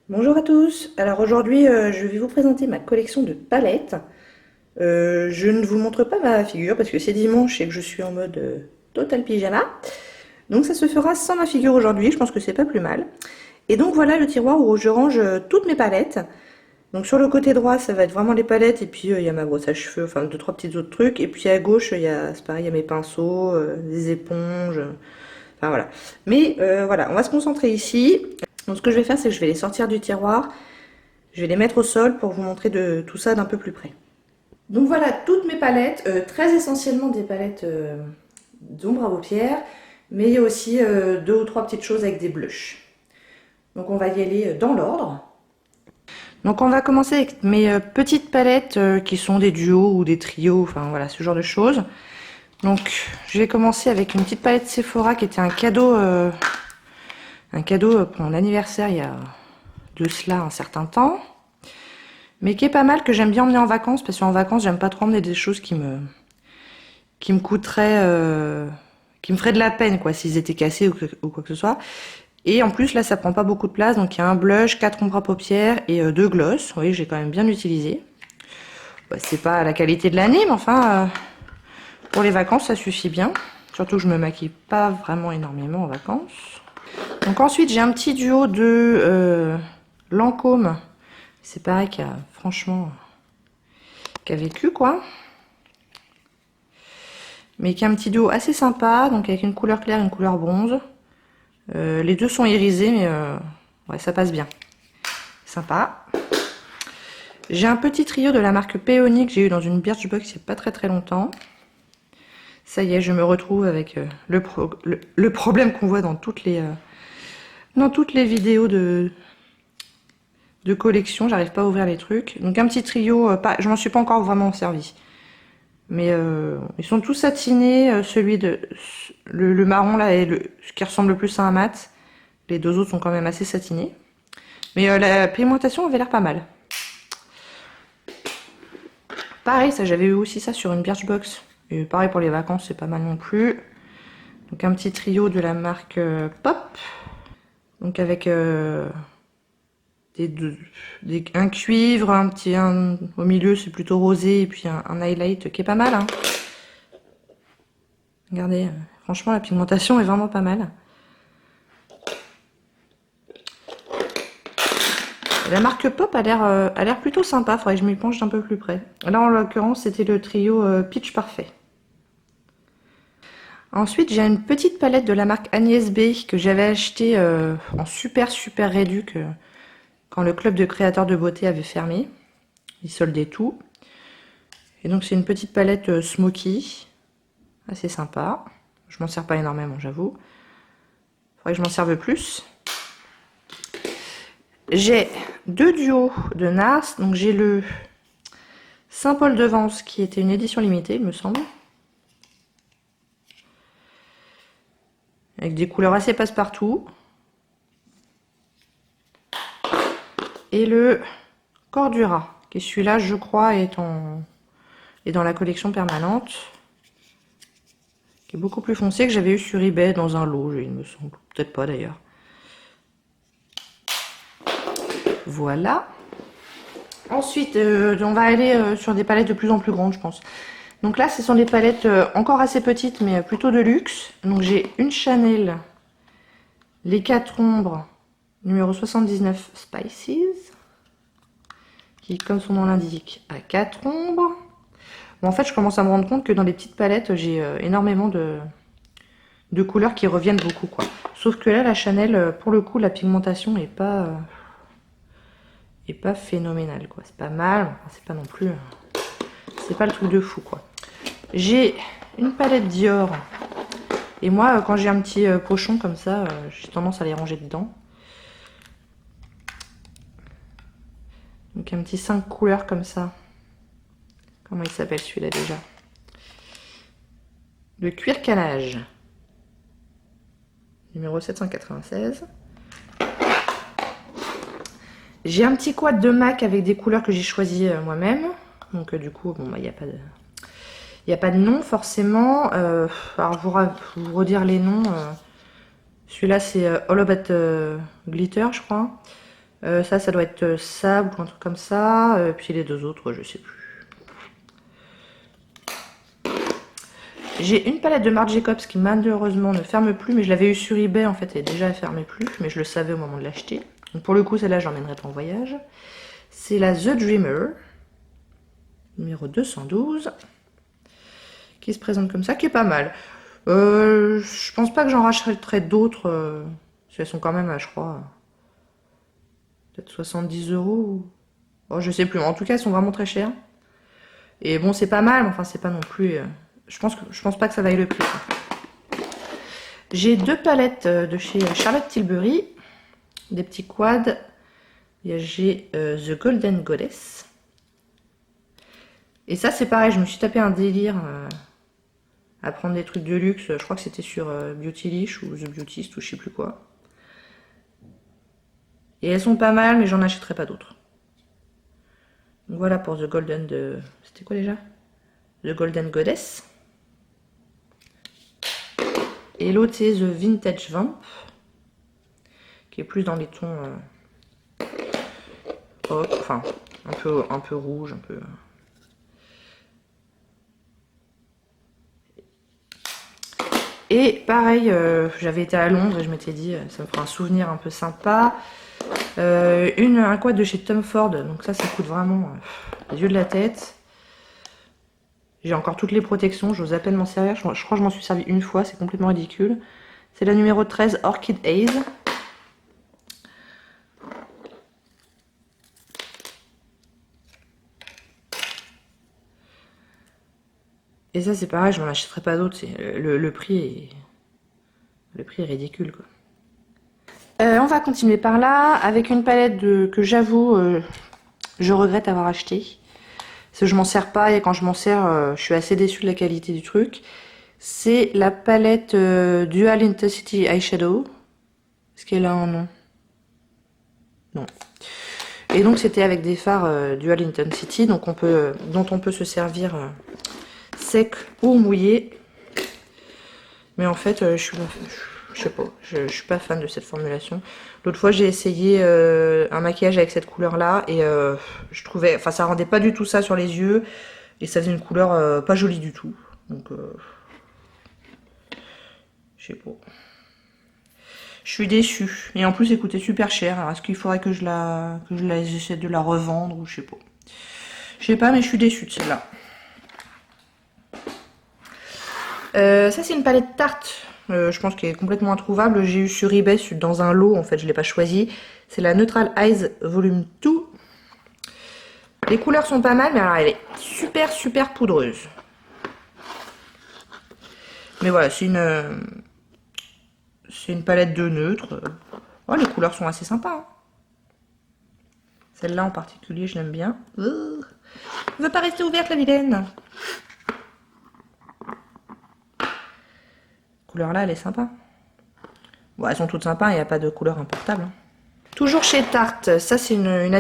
Bonjour à tous, alors aujourd'hui je vais vous présenter ma collection de palettes. Je ne vous montre pas ma figure parce que c'est dimanche et que je suis en mode total pyjama. Donc ça se fera sans ma figure aujourd'hui, je pense que c'est pas plus mal. Et donc voilà le tiroir où je range toutes mes palettes. Donc sur le côté droit ça va être vraiment les palettes et puis il y a ma brosse à cheveux, enfin deux trois petits autres trucs. Et puis à gauche il y a, c'est pareil, il y a mes pinceaux, des éponges, enfin voilà. Mais voilà, on va se concentrer ici. Donc ce que je vais faire c'est que je vais les sortir du tiroir. Je vais les mettre au sol pour vous montrer tout ça d'un peu plus près. Donc voilà toutes mes palettes, très essentiellement des palettes d'ombre à paupières, mais il y a aussi deux ou trois petites choses avec des blushs. Donc on va y aller dans l'ordre. Donc on va commencer avec mes petites palettes qui sont des duos ou des trios, enfin voilà ce genre de choses. Donc je vais commencer avec une petite palette Sephora qui était un cadeau pour mon anniversaire il y a de cela un certain temps. Mais qui est pas mal, que j'aime bien emmener en vacances, parce qu'en vacances, j'aime pas trop emmener des choses qui me coûteraient, qui me feraient de la peine, quoi, s'ils étaient cassés ou quoi que ce soit. Et en plus, là, ça prend pas beaucoup de place, donc il y a un blush, 4 ombres à paupières et 2 gloss. Vous voyez, j'ai quand même bien utilisé. Bah, c'est pas la qualité de l'année, mais enfin, pour les vacances, ça suffit bien. Surtout que je me maquille pas vraiment énormément en vacances. Donc ensuite, j'ai un petit duo de Lancôme. C'est pareil, franchement, qui a vécu, quoi. Mais qui a un petit duo assez sympa, donc avec une couleur claire et une couleur bronze. Les deux sont irisés, mais ouais, ça passe bien. Sympa. J'ai un petit trio de la marque Peony que j'ai eu dans une Birchbox il n'y a pas très très longtemps. Ça y est, je me retrouve avec le problème qu'on voit dans toutes les vidéos de collection. J'arrive pas à ouvrir les trucs. Donc un petit trio, je m'en suis pas encore vraiment servi. Mais ils sont tous satinés. Celui de le marron là est ce qui ressemble le plus à un mat. Les deux autres sont quand même assez satinés. Mais la pigmentation avait l'air pas mal. Pareil, ça j'avais eu aussi ça sur une Birchbox. Et pareil pour les vacances, c'est pas mal non plus. Donc un petit trio de la marque Pop. Donc avec un cuivre, au milieu c'est plutôt rosé, et puis un highlight qui est pas mal. Hein. Regardez, franchement la pigmentation est vraiment pas mal. La marque Pop a l'air plutôt sympa, faudrait que je m'y penche d'un peu plus près. Là en l'occurrence c'était le trio Peach Parfait. Ensuite j'ai une petite palette de la marque Agnès B que j'avais acheté en super réduc quand le club de créateurs de beauté avait fermé. Ils soldaient tout. Et donc c'est une petite palette smoky, assez sympa. Je m'en sers pas énormément j'avoue. Faudrait que je m'en serve plus. J'ai deux duos de NARS, donc j'ai le Saint-Paul de Vence qui était une édition limitée, il me semble. Avec des couleurs assez passe-partout. Et le Cordura, qui celui-là, je crois, est dans la collection permanente. Qui est beaucoup plus foncé, que j'avais eu sur eBay dans un lot, il me semble. Peut-être pas d'ailleurs. Voilà. Ensuite, on va aller sur des palettes de plus en plus grandes, je pense. Donc là, ce sont des palettes encore assez petites, mais plutôt de luxe. Donc j'ai une Chanel, les 4 ombres, numéro 79 Spices, qui, comme son nom l'indique, a 4 ombres. Bon, en fait, je commence à me rendre compte que dans les petites palettes, j'ai énormément de couleurs qui reviennent beaucoup, quoi. Sauf que là, la Chanel, pour le coup, la pigmentation est pas phénoménale, quoi. C'est pas mal, c'est pas non plus... c'est pas le truc de fou, quoi. J'ai une palette Dior. Et moi, quand j'ai un petit pochon comme ça, j'ai tendance à les ranger dedans. Donc un petit 5 couleurs comme ça. Comment il s'appelle celui-là déjà? Le cuir canage. Numéro 796. J'ai un petit quad de MAC avec des couleurs que j'ai choisies moi-même. Donc du coup, bon, bah, il n'y a pas de nom forcément. Alors vous redire les noms. Celui-là c'est All About Glitter, je crois. Ça doit être sable ou un truc comme ça. Puis les deux autres, je sais plus. J'ai une palette de Marc Jacobs qui malheureusement ne ferme plus, mais je l'avais eu sur eBay en fait, et déjà elle fermait plus, mais je le savais au moment de l'acheter. Donc pour le coup, celle-là, je l'emmènerai pas en voyage. C'est la The Dreamer, numéro 212, qui se présente comme ça, qui est pas mal. Je pense pas que j'en rachèterai d'autres, parce qu'elles sont quand même, je crois, peut-être 70 €. Oh, je sais plus, en tout cas, elles sont vraiment très chères. Et bon, c'est pas mal, mais enfin, c'est pas non plus... je pense pas que ça vaille le prix. J'ai deux palettes de chez Charlotte Tilbury, des petits quads. J'ai The Golden Goddess. Et ça, c'est pareil, je me suis tapé un délire à prendre des trucs de luxe. Je crois que c'était sur Beautylish ou The Beautist ou je sais plus quoi. Et elles sont pas mal, mais j'en achèterai pas d'autres. Donc voilà pour The Golden de... C'était quoi déjà? The Golden Goddess. Et l'autre c'est The Vintage Vamp, qui est plus dans les tons enfin un peu rouge, un peu. Et pareil, j'avais été à Londres et je m'étais dit ça me fera un souvenir un peu sympa. Un quad de chez Tom Ford, donc ça coûte vraiment les yeux de la tête. J'ai encore toutes les protections, j'ose à peine m'en servir. Je crois que je m'en suis servi une fois, c'est complètement ridicule. C'est la numéro 13, Orchid Haze. Et ça c'est pareil, je m'en achèterai pas d'autres. Le prix est ridicule quoi. On va continuer par là avec une palette que j'avoue je regrette avoir acheté. Parce que je m'en sers pas et quand je m'en sers, je suis assez déçue de la qualité du truc. C'est la palette Dual Intensity Eyeshadow. Est-ce qu'elle a un nom? Non. Et donc c'était avec des fards Dual Intensity, donc dont on peut se servir sec ou mouillé. Mais en fait, je sais pas, je suis pas fan de cette formulation. L'autre fois, j'ai essayé un maquillage avec cette couleur-là et je trouvais, enfin, ça rendait pas du tout ça sur les yeux et ça faisait une couleur pas jolie du tout. Donc, je sais pas. Je suis déçue. Et en plus, elle coûtait super cher. Alors, est-ce qu'il faudrait que j'essaie de la revendre ou je sais pas. Je sais pas, mais je suis déçue de celle-là. Ça, c'est une palette Tarte. Je pense qu'elle est complètement introuvable. J'ai eu sur eBay dans un lot, en fait, je l'ai pas choisi. C'est la Neutral Eyes Volume 2. Les couleurs sont pas mal, mais alors elle est super super poudreuse. Mais voilà, c'est une palette de neutre. Oh, les couleurs sont assez sympas. Hein. Celle-là en particulier, je l'aime bien. Ne veut pas rester ouverte la vilaine. Couleur-là, elle est sympa. Bon, elles sont toutes sympas, il n'y a pas de couleur importable. Hein. Toujours chez Tarte, ça c'est une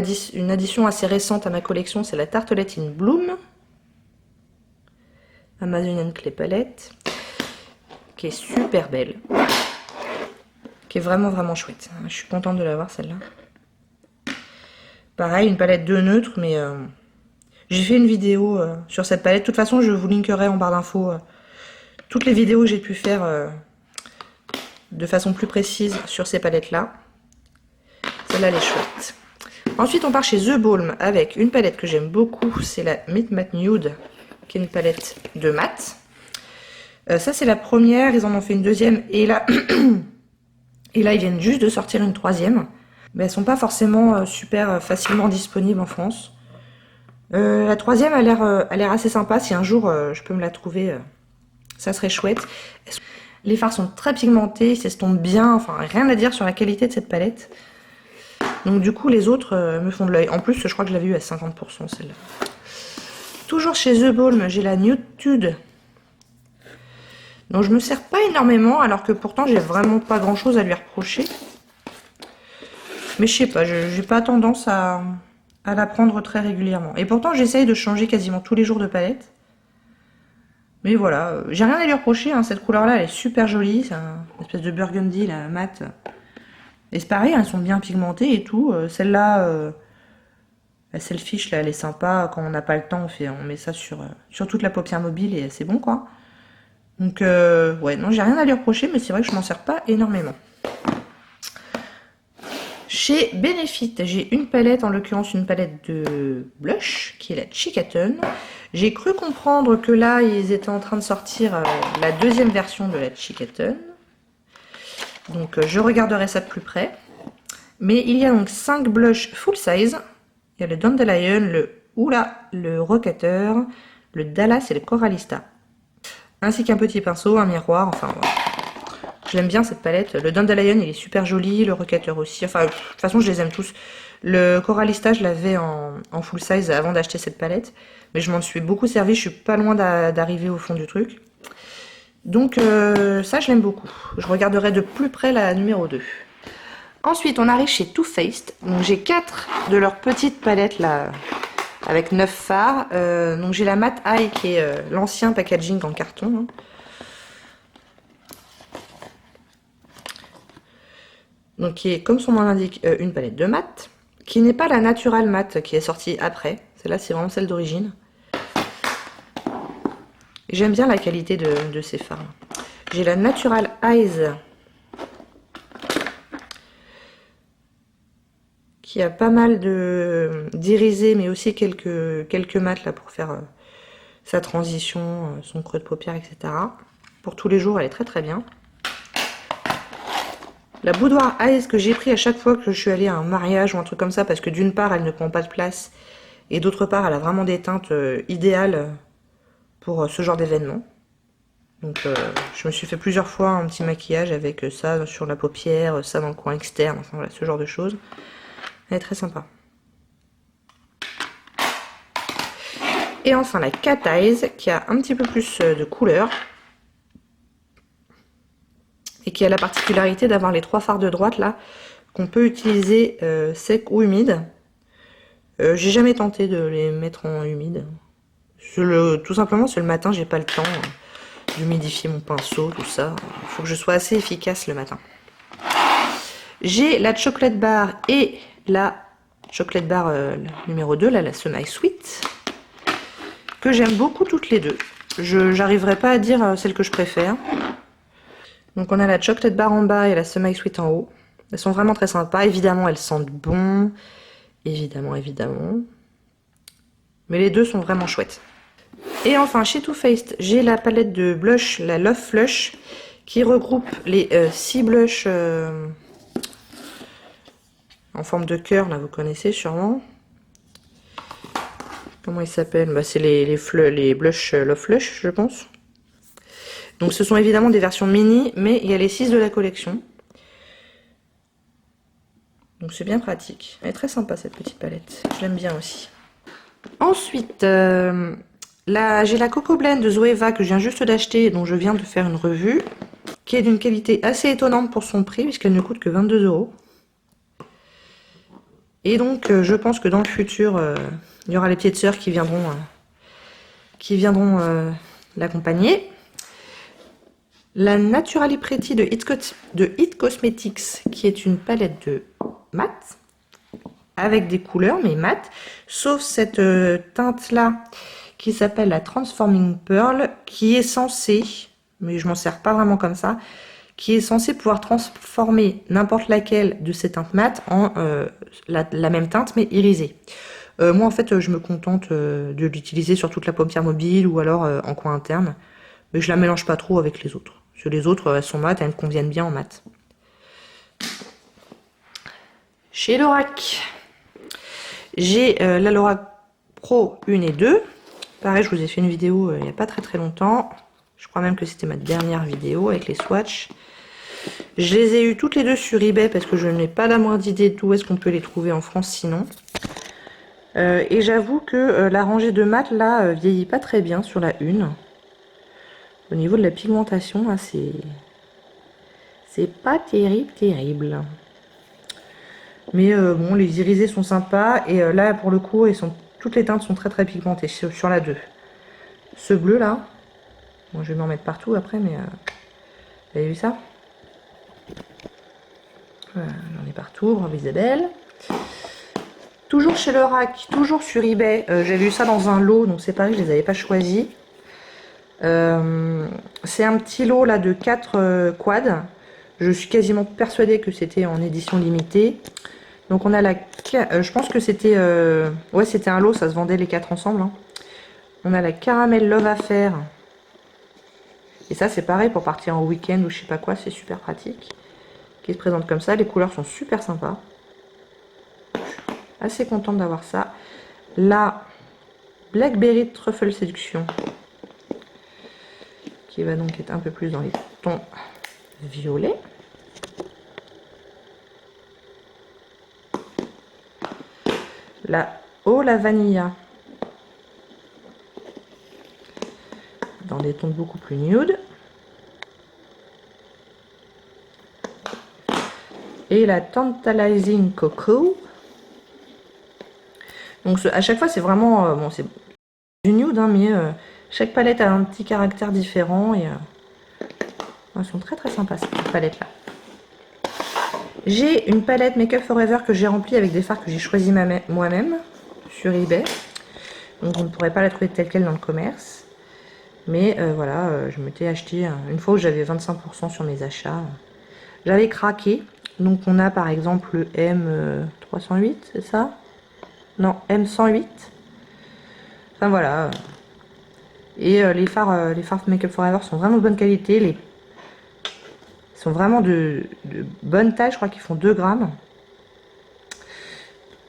addition assez récente à ma collection, c'est la Tartelette in Bloom. Amazonian Clay Palette. Qui est super belle. Qui est vraiment vraiment chouette. Je suis contente de l'avoir celle-là. Pareil, une palette de neutre, mais j'ai fait une vidéo sur cette palette. De toute façon, je vous linkerai en barre d'infos toutes les vidéos que j'ai pu faire de façon plus précise sur ces palettes-là. Celle-là, elle est chouette. Ensuite, on part chez The Balm avec une palette que j'aime beaucoup. C'est la Meet Matte Nude, qui est une palette de mat. Ça, c'est la première. Ils en ont fait une deuxième. Et là, ils viennent juste de sortir une troisième. Mais elles sont pas forcément super facilement disponibles en France. La troisième a l'air assez sympa. Si un jour je peux me la trouver, ça serait chouette. Les fards sont très pigmentés, ils s'estompent bien. Enfin, rien à dire sur la qualité de cette palette. Donc du coup, les autres me font de l'œil. En plus, je crois que je l'avais eu à 50% celle-là. Toujours chez The Balm, j'ai la Nude. Donc je me sers pas énormément, alors que pourtant j'ai vraiment pas grand chose à lui reprocher. Mais je sais pas, j'ai pas tendance à la prendre très régulièrement. Et pourtant j'essaye de changer quasiment tous les jours de palette. Mais voilà, j'ai rien à lui reprocher, hein. Cette couleur là elle est super jolie, c'est une espèce de burgundy là, mat. Et c'est pareil, elles sont bien pigmentées et tout. Celle-là, la Selfish, là, elle est sympa. Quand on n'a pas le temps, on met ça sur toute la paupière mobile et c'est bon, quoi. Donc, ouais, non, j'ai rien à lui reprocher, mais c'est vrai que je m'en sers pas énormément. Chez Benefit, j'ai une palette, en l'occurrence une palette de blush, qui est la Chicatone. J'ai cru comprendre que là, ils étaient en train de sortir la deuxième version de la Chicatone. Donc, je regarderai ça de plus près. Mais il y a donc 5 blushs full size. Il y a le Dandelion, le Oula, le Rockateur, le Dallas et le Coralista. Ainsi qu'un petit pinceau, un miroir, enfin voilà. Je l'aime bien cette palette. Le Dandelion, il est super joli, le Rockateur aussi. Enfin, de toute façon, je les aime tous. Le Coralista, je l'avais en full size avant d'acheter cette palette. Mais je m'en suis beaucoup servi, je suis pas loin d'arriver au fond du truc. Donc ça, je l'aime beaucoup. Je regarderai de plus près la numéro 2. Ensuite, on arrive chez Too Faced. Donc j'ai 4 de leurs petites palettes là, avec 9 fards. Donc j'ai la Matte Eye qui est l'ancien packaging en carton. Hein. Donc qui est, comme son nom l'indique, une palette de mat, qui n'est pas la Natural Matte qui est sortie après. Celle-là, c'est vraiment celle d'origine. J'aime bien la qualité de ces fards. J'ai la Natural Eyes, qui a pas mal d'irisés, mais aussi quelques mats là pour faire sa transition, son creux de paupière, etc. Pour tous les jours, elle est très très bien. La Boudoir Eyes que j'ai pris à chaque fois que je suis allée à un mariage ou un truc comme ça, parce que d'une part, elle ne prend pas de place, et d'autre part, elle a vraiment des teintes idéales pour ce genre d'événement. Donc je me suis fait plusieurs fois un petit maquillage avec ça sur la paupière, ça dans le coin externe, enfin voilà, ce genre de choses. Elle est très sympa. Et enfin la Cat Eyes qui a un petit peu plus de couleur. Et qui a la particularité d'avoir les 3 fards de droite là, qu'on peut utiliser sec ou humide. J'ai jamais tenté de les mettre en humide. Tout simplement, c'est le matin, j'ai pas le temps d'humidifier mon pinceau, tout ça. Il faut que je sois assez efficace le matin. J'ai la Chocolate Bar et la Chocolate Bar numéro 2, là, la Semi Sweet, que j'aime beaucoup toutes les deux. Je n'arriverai pas à dire celle que je préfère. Donc on a la Chocolate Bar en bas et la Semi Sweet en haut. Elles sont vraiment très sympas. Évidemment, elles sentent bon. Évidemment, évidemment. Mais les deux sont vraiment chouettes. Et enfin, chez Too Faced, j'ai la palette de blush, la Love Flush, qui regroupe les 6 blushs en forme de cœur, là vous connaissez sûrement. Comment ils s'appellent? Bah, c'est les blushs Love Flush, je pense. Donc ce sont évidemment des versions mini, mais il y a les 6 de la collection. Donc c'est bien pratique. Elle est très sympa cette petite palette. Je l'aime bien aussi. Ensuite, j'ai la Coco Blend de Zoeva que je viens juste d'acheter, dont je viens de faire une revue, qui est d'une qualité assez étonnante pour son prix, puisqu'elle ne coûte que 22 €. Et donc je pense que dans le futur, il y aura les petites sœurs qui viendront l'accompagner. La Naturally Pretty de It Cosmetics, qui est une palette de mat, avec des couleurs, mais mat, sauf cette teinte-là, qui s'appelle la Transforming Pearl, qui est censée, mais je m'en sers pas vraiment comme ça, qui est censée pouvoir transformer n'importe laquelle de ces teintes mat en la même teinte, mais irisée. Moi, en fait, je me contente de l'utiliser sur toute la paupière mobile ou alors en coin interne, mais je la mélange pas trop avec les autres. Sur les autres, elles sont mat, elles me conviennent bien en mat. Chez Lorac, j'ai la Lorac Pro 1 et 2. Pareil, je vous ai fait une vidéo il n'y a pas très très longtemps. Je crois même que c'était ma dernière vidéo avec les swatchs. Je les ai eues toutes les deux sur eBay parce que je n'ai pas la moindre idée d'où est-ce qu'on peut les trouver en France sinon. Et j'avoue que la rangée de mat là vieillit pas très bien sur la une. Au niveau de la pigmentation, hein, c'est pas terrible. Mais bon, les irisés sont sympas. Et là, pour le coup, toutes les teintes sont très très pigmentées sur la 2. Ce bleu là, bon, je vais m'en mettre partout après, mais vous avez vu ça? Voilà, j'en ai partout, bravo Isabelle. Toujours chez le rack, toujours sur eBay. J'ai vu ça dans un lot, donc c'est pareil, je les avais pas choisis. C'est un petit lot là de 4 quads. Je suis quasiment persuadée que c'était en édition limitée. Donc on a la... je pense que c'était... ouais, c'était un lot, ça se vendait les 4 ensemble. Hein. On a la Caramel Love Affair. Et ça c'est pareil pour partir en week-end ou je sais pas quoi, c'est super pratique. Qui se présente comme ça, les couleurs sont super sympas. Assez contente d'avoir ça. La Blackberry Truffle Séduction. Qui va donc être un peu plus dans les tons violets. La Oh la Vanilla. Dans des tons beaucoup plus nude. Et la Tantalizing Cocoa. Donc à chaque fois c'est vraiment... bon c'est du nude hein, mais chaque palette a un petit caractère différent et elles sont très très sympas ces palettes là. J'ai une palette Make Up Forever que j'ai remplie avec des fards que j'ai choisi moi-même sur eBay. Donc on ne pourrait pas la trouver telle quelle dans le commerce. Mais voilà, je m'étais acheté une fois où j'avais 25% sur mes achats. J'avais craqué. Donc on a par exemple le M308, c'est ça? Non, M108. Enfin voilà. Et les fards Make Up Forever sont vraiment de bonne qualité. Ils sont vraiment de bonne taille, je crois qu'ils font 2 grammes.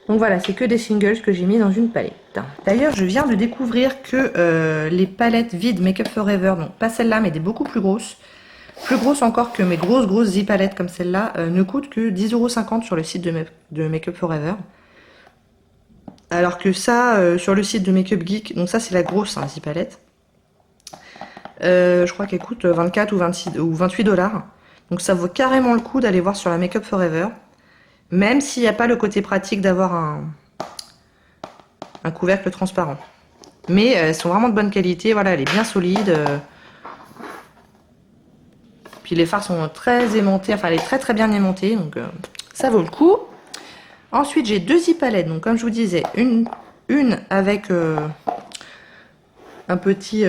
Donc voilà, c'est que des singles que j'ai mis dans une palette. D'ailleurs, je viens de découvrir que les palettes vides Make Up Forever, donc pas celle-là, mais des beaucoup plus grosses encore que mes grosses Z-palettes comme celle-là, ne coûtent que 10,50 € sur le site de Make Up Forever. Alors que ça, sur le site de Make Up Geek, donc ça c'est la grosse hein, Z-palette, je crois qu'elle coûte 24 ou 26 ou 28 $. Donc ça vaut carrément le coup d'aller voir sur la Make Up Forever. Même s'il n'y a pas le côté pratique d'avoir un couvercle transparent. Mais elles sont vraiment de bonne qualité, voilà, elle est bien solide. Puis les fards sont très aimantés, enfin elle est très bien aimantée, donc ça vaut le coup. Ensuite j'ai 2 e-palettes, donc comme je vous disais, une avec un petit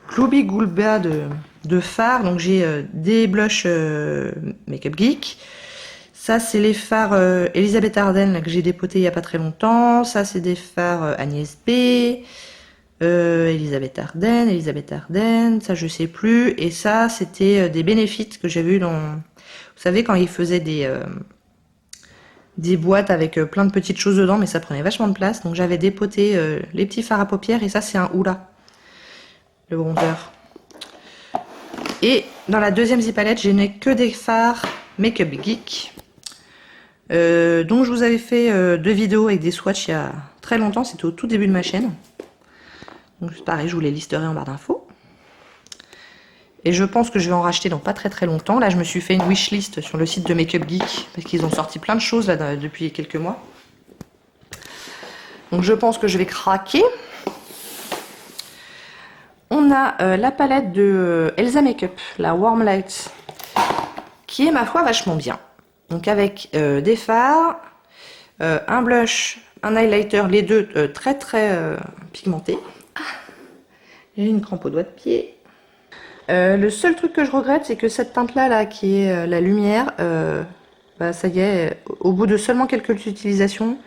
Gloobie Goulba de fard, donc j'ai des blushs Make Up Geek. Ça, c'est les fards Elisabeth Arden là, que j'ai dépoté il n'y a pas très longtemps. Ça, c'est des fards Agnès B. Elisabeth Arden. Ça, je sais plus. Et ça, c'était des Benefits que j'avais eu dans... Vous savez, quand ils faisaient des boîtes avec plein de petites choses dedans, mais ça prenait vachement de place. Donc, j'avais dépoté les petits fards à paupières. Et ça, c'est un Oula, le bronzer. Et dans la deuxième zipalette, je n'ai que des fards Make Up Geek. Donc je vous avais fait 2 vidéos avec des swatchs il y a très longtemps, c'était au tout début de ma chaîne. Donc pareil, je vous les listerai en barre d'infos. Et je pense que je vais en racheter dans pas très longtemps. Là je me suis fait une wishlist sur le site de Make Up Geek, parce qu'ils ont sorti plein de choses là depuis quelques mois. Donc je pense que je vais craquer. On a la palette de Elsa Makeup, la Warm Light, qui est ma foi vachement bien. Donc avec des fards, un blush, un highlighter, les deux très pigmentés. Ah, j'ai une crampe au doigt de pied. Le seul truc que je regrette, c'est que cette teinte là qui est la lumière, bah, ça y est, au bout de seulement quelques utilisations,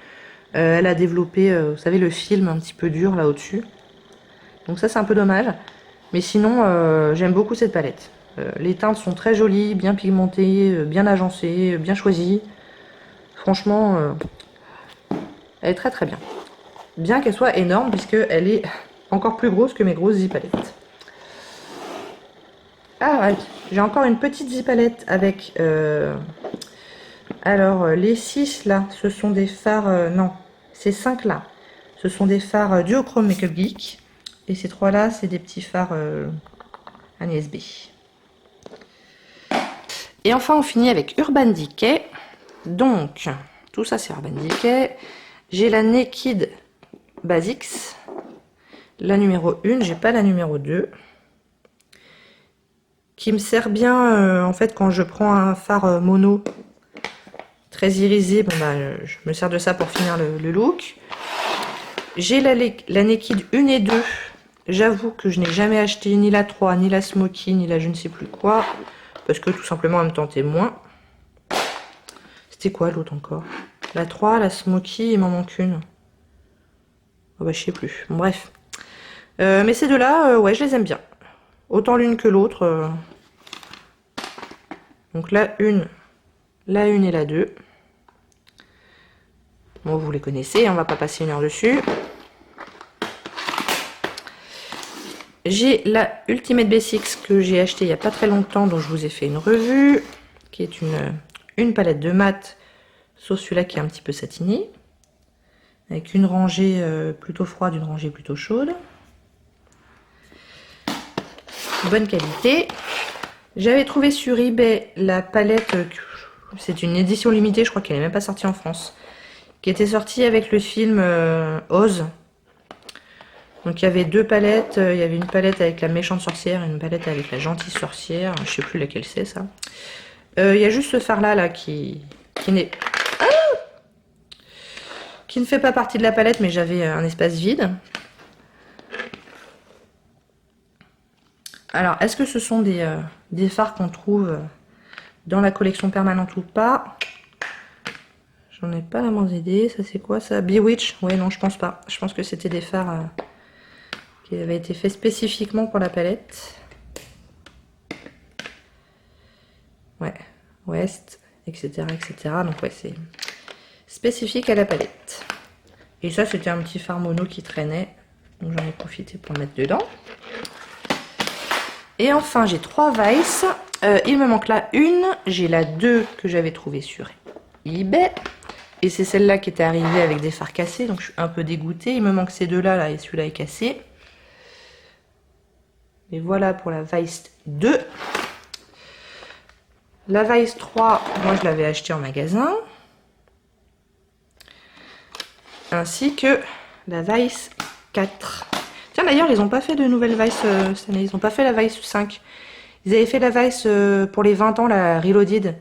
elle a développé, vous savez, le film un petit peu dur là au-dessus. Donc ça c'est un peu dommage. Mais sinon, j'aime beaucoup cette palette. Les teintes sont très jolies, bien pigmentées, bien agencées, bien choisies. Franchement, elle est très bien. Bien qu'elle soit énorme, puisqu'elle est encore plus grosse que mes grosses zipalettes. Ah ouais, j'ai encore une petite zipalette avec... alors, les 6 là, ce sont des fards... non, ces 5 là, ce sont des fards Duochrome Make Up Geek. Et ces 3 là, c'est des petits fards Agnès B. Et enfin, on finit avec Urban Decay. Donc, tout ça, c'est Urban Decay. J'ai la Naked Basics, la numéro 1, j'ai pas la numéro 2. Qui me sert bien, en fait, quand je prends un fard mono très irisé. Bon, bah, je me sers de ça pour finir le look. J'ai la Naked 1 et 2. J'avoue que je n'ai jamais acheté ni la 3, ni la Smoky, ni la je ne sais plus quoi. Parce que tout simplement, elle me tentait moins. C'était quoi l'autre encore? La 3, la Smoky, il m'en manque une. Oh bah, je sais plus. Bon, bref. Mais ces deux-là, ouais, je les aime bien. Autant l'une que l'autre. Donc la une et la 2. Bon, vous les connaissez, on va pas passer une heure dessus. J'ai la Ultimate Basics que j'ai acheté il n'y a pas très longtemps, dont je vous ai fait une revue, qui est une palette de mat, sauf celui-là qui est un petit peu satiné, avec une rangée plutôt froide, une rangée plutôt chaude. Bonne qualité. J'avais trouvé sur eBay la palette, c'est une édition limitée, je crois qu'elle n'est même pas sortie en France, qui était sortie avec le film Oz. Donc il y avait deux palettes, il y avait une palette avec la méchante sorcière et une palette avec la gentille sorcière, je sais plus laquelle c'est ça. Il y a juste ce phare là qui ne fait pas partie de la palette, mais j'avais un espace vide. Alors est-ce que ce sont des phares qu'on trouve dans la collection permanente ou pas? J'en ai pas la moindre idée. Ça c'est quoi ça? Bewitch? Ouais, non, je pense pas. Je pense que c'était des phares qui avaient été faits spécifiquement pour la palette. Ouais, West, etc. etc. Donc ouais, c'est spécifique à la palette. Et ça, c'était un petit phare mono qui traînait. Donc j'en ai profité pour le mettre dedans. Et enfin, j'ai 3 Vice. Il me manque la une. J'ai la 2 que j'avais trouvée sur eBay. Et c'est celle-là qui était arrivée avec des fards cassés. Donc je suis un peu dégoûtée. Il me manque ces deux-là là, et celui-là est cassé. Et voilà pour la Vice 2. La Vice 3, moi je l'avais acheté en magasin. Ainsi que la Vice 4. Tiens, d'ailleurs, ils n'ont pas fait de nouvelle Vice cette année. Ils n'ont pas fait la Vice 5. Ils avaient fait la Vice pour les 20 ans, la Reloaded.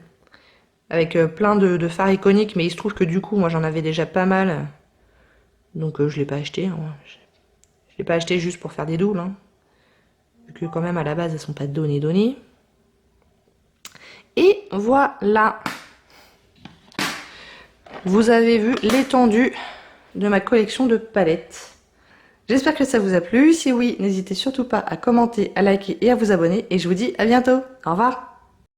Avec plein de phares iconiques. Mais il se trouve que du coup, moi j'en avais déjà pas mal. Donc je ne l'ai pas acheté. Hein. Je ne l'ai pas acheté juste pour faire des doubles. Hein. Vu que quand même à la base, elles sont pas données. Et voilà. Vous avez vu l'étendue de ma collection de palettes. J'espère que ça vous a plu. Si oui, n'hésitez surtout pas à commenter, à liker et à vous abonner. Et je vous dis à bientôt. Au revoir.